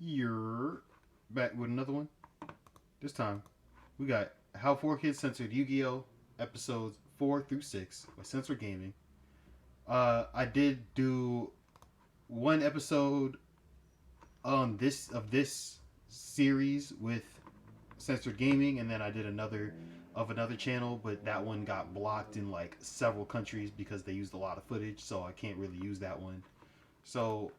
You're back with another one. This time, we got How 4 Kids Censored Yu-Gi-Oh! Episodes 4 through 6 by Censored Gaming. I did do one episode on this series with Censored Gaming, and then I did another channel, but that one got blocked in like several countries because they used a lot of footage, so I can't really use that one. So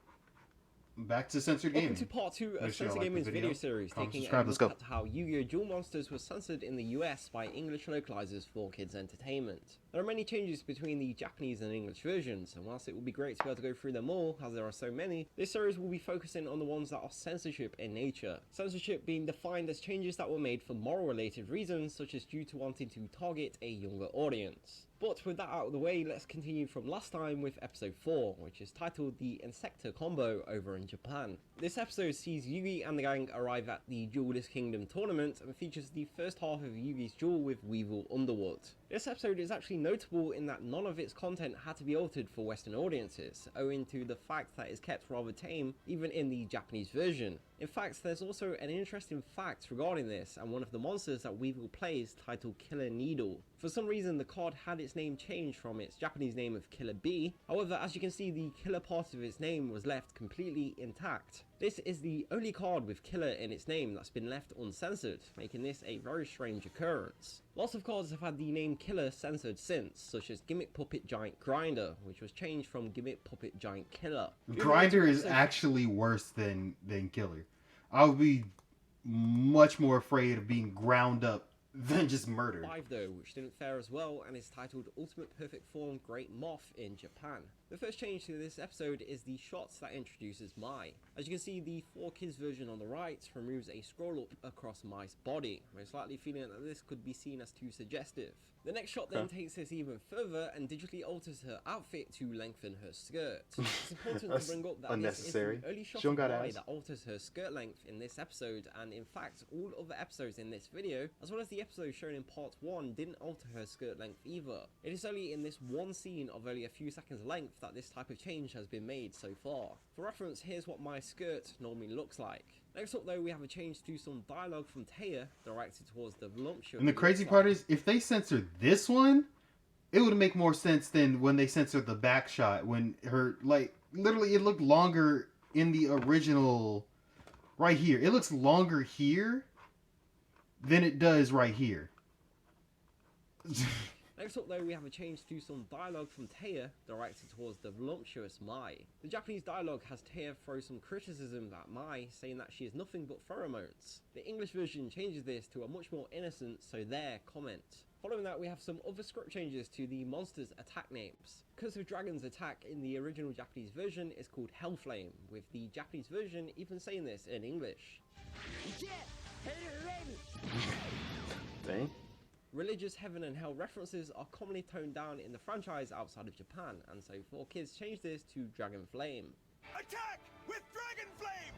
back to Censored Gaming. Welcome to part 2 of Sure Censored like Gaming's video series, taking a look at how Yu-Gi-Oh! Duel Monsters was censored in the US by English localizers for Kids Entertainment. There are many changes between the Japanese and English versions, and whilst it will be great to be able to go through them all, as there are so many, this series will be focusing on the ones that are censorship in nature. Censorship being defined as changes that were made for moral-related reasons, such as due to wanting to target a younger audience. But with that out of the way, let's continue from last time with episode 4, which is titled The Insector Combo over in Japan. This episode sees Yugi and the gang arrive at the Duelist Kingdom tournament and features the first half of Yugi's duel with Weevil Underwood. This episode is actually notable in that none of its content had to be altered for Western audiences, owing to the fact that it's kept rather tame even in the Japanese version. In fact, there's also an interesting fact regarding this, and one of the monsters that Weevil plays titled Killer Needle. For some reason, the card had its name changed from its Japanese name of Killer Bee. However, as you can see, the killer part of its name was left completely intact. This is the only card with killer in its name that's been left uncensored, making this a very strange occurrence. Lots of cards have had the name Killer censored since, such as Gimmick Puppet Giant Grinder, which was changed from Gimmick Puppet Giant Killer. Grinder is actually worse than Killer. I would be much more afraid of being ground up than just murdered. 5 though, which didn't fare as well and is titled Ultimate Perfect Form Great Moth in Japan. The first change to this episode is the shots that introduces Mai. As you can see, the 4Kids version on the right removes a scroll up across Mai's body, most likely feeling that this could be seen as too suggestive. The next shot then takes this even further and digitally alters her outfit to lengthen her skirt. It's important to bring up that unnecessary. This is the only shot of Mai that alters her skirt length in this episode, and in fact all other episodes in this video, as well as the episode shown in part 1, didn't alter her skirt length either. It is only in this one scene of only a few seconds length that this type of change has been made so far. For reference, here's what my skirt normally looks like. Next up though, we have a change to some dialogue from Taya, directed towards the voluptuous. And the crazy part is, if they censored this one, it would make more sense than when they censored the back shot, when her, like, literally it looked longer in the original right here. It looks longer here than it does right here. Next up though, we have a change to some dialogue from Taya, directed towards the voluptuous Mai. The Japanese dialogue has Taya throw some criticism at Mai, saying that she is nothing but pheromones. The English version changes this to a much more innocent "so there" comment. Following that, we have some other script changes to the monsters' attack names. Curse of Dragon's attack in the original Japanese version is called Hellflame, with the Japanese version even saying this in English. Dang. Religious heaven and hell references are commonly toned down in the franchise outside of Japan, and so 4Kids changed this to Dragon Flame. Attack with Dragon Flame!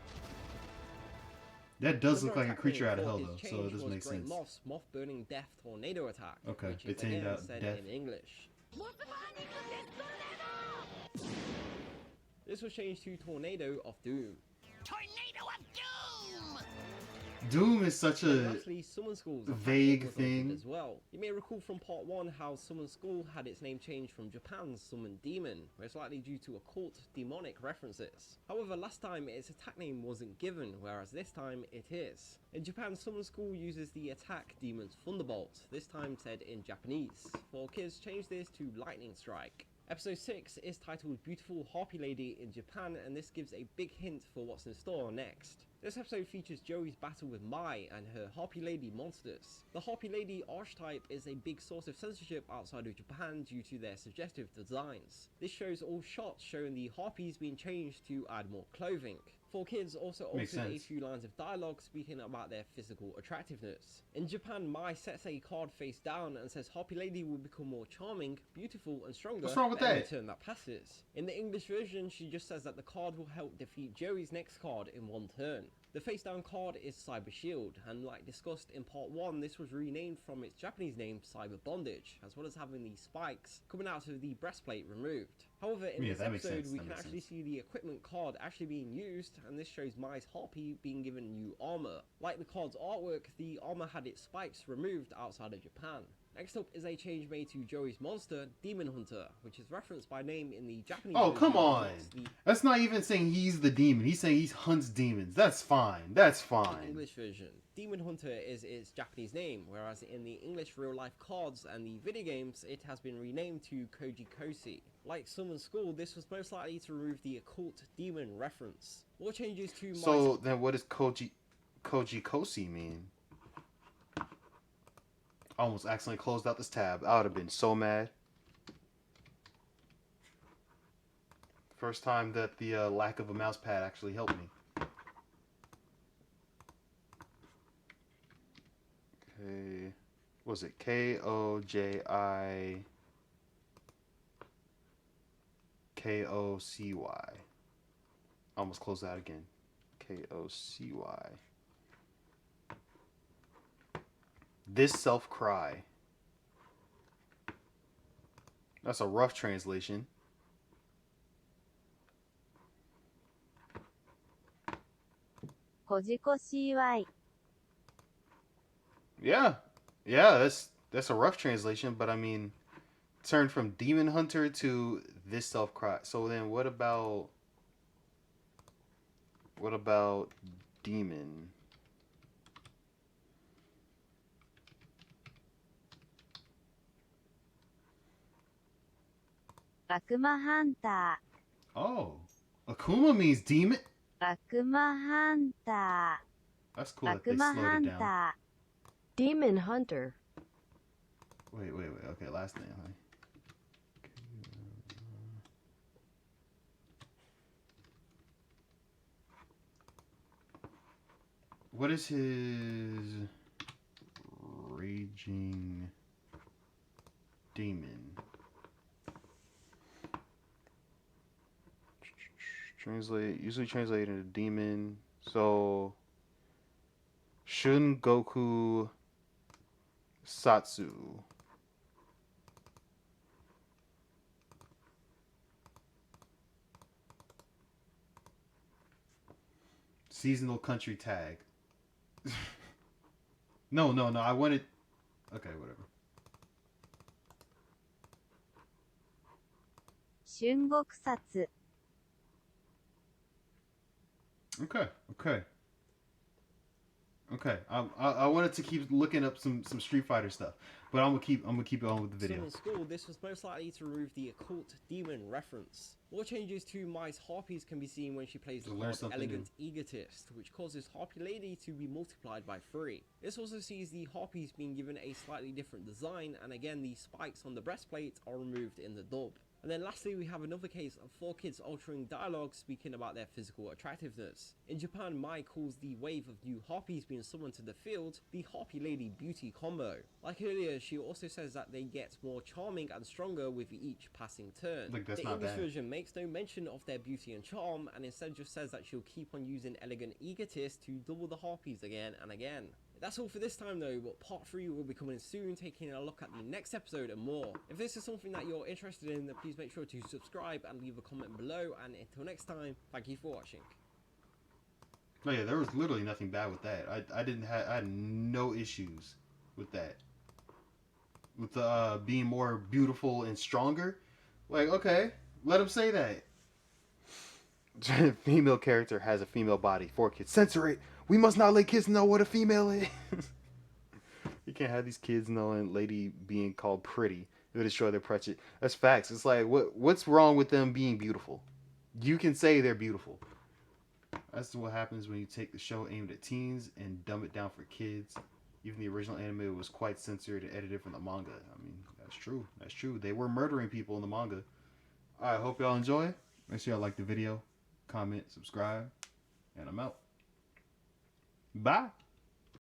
That does look like a creature out of hell though, so it does make sense. Moth's Moth Burning Death Tornado Attack, okay, which is again said in English. This was changed to Tornado of Doom. Tornado of Doom! Doom is such a lastly, Summon School's vague thing as well. You may recall from part 1 how Summon School had its name changed from Japan's Summon Demon, most likely due to occult demonic references. However, last time its attack name wasn't given, whereas this time it is. In Japan, Summon School uses the attack Demon's Thunderbolt, this time said in Japanese. 4Kids changed this to Lightning Strike. Episode 6 is titled Beautiful Harpy Lady in Japan, and this gives a big hint for what's in store next. This episode features Joey's battle with Mai and her Harpy Lady monsters. The Harpy Lady archetype is a big source of censorship outside of Japan due to their suggestive designs. This shows all shots showing the harpies being changed to add more clothing. 4Kids also altered a few lines of dialogue speaking about their physical attractiveness. In Japan, Mai sets a card face down and says Harpy Lady will become more charming, beautiful and stronger. What's wrong with that? Every turn that passes. In the English version, she just says that the card will help defeat Joey's next card in one turn. The face down card is Cyber Shield, and like discussed in part 1, this was renamed from its Japanese name Cyber Bondage, as well as having the spikes coming out of the breastplate removed. However, in Yeah, this that makes episode, sense. we That can makes actually sense. see the equipment card actually being used, and this shows Mai's harpy being given new armor. Like the card's artwork, the armor had its spikes removed outside of Japan. Next up is a change made to Joey's monster, Demon Hunter, which is referenced by name in the Japanese Oh, version, come but on. not the That's not even saying he's the demon. He's saying he hunts demons. That's fine. That's fine. English version. Demon Hunter is its Japanese name, whereas in the English real-life cards and the video games, it has been renamed to Koji Kosi. Like Summon School, this was most likely to remove the occult demon reference. More changes to So then what does Koji Kosi mean? I almost accidentally closed out this tab. I would have been so mad. First time that the lack of a mouse pad actually helped me. Okay. What was it? Koji Kocy. Almost closed that again. Kocy. This self cry. That's a rough translation. Yeah, that's a rough translation, but I mean, turned from demon hunter to this self cry. So then, what about demon? Oh, Akuma means demon. That's cool that they slowed it down. Demon Hunter. Wait. Okay, last name. Huh? What is his raging demon? Usually translated into demon. So Shun Goku Satsu. Seasonal country tag. No. I wanted. Okay, whatever. Okay. I wanted to keep looking up some Street Fighter stuff, but I'm gonna keep on with the video. Summon School, this was most likely to remove the occult demon reference. More changes to Mai's harpies can be seen when she plays the card Elegant Egotist, which causes Harpy Lady to be multiplied by 3. This also sees the harpies being given a slightly different design, and again the spikes on the breastplate are removed in the dub. And then lastly, we have another case of 4Kids altering dialogue speaking about their physical attractiveness. In Japan, Mai calls the wave of new harpies being summoned to the field the Harpy Lady Beauty combo. Like earlier, she also says that they get more charming and stronger with each passing turn. That's the not English bad. version makes no mention of their beauty and charm, and instead just says that she'll keep on using Elegant Egotist to double the harpies again and again. That's all for this time though, but part 3 will be coming soon, taking a look at the next episode and more. If this is something that you're interested in, then please make sure to subscribe and leave a comment below, and until next time, thank you for watching. Oh yeah, there was literally nothing bad with that. I had no issues with that. With being more beautiful and stronger. Like, okay, let him say that. Female character has a female body. 4Kids. Censor it. We must not let kids know what a female is. You can't have these kids knowing lady being called pretty. It would destroy their prejudice. That's facts. It's like, what's wrong with them being beautiful? You can say they're beautiful. That's what happens when you take the show aimed at teens and dumb it down for kids. Even the original anime was quite censored and edited from the manga. I mean, that's true. That's true. They were murdering people in the manga. Alright, hope y'all enjoy. Make sure y'all like the video, comment, subscribe, and I'm out. Bye.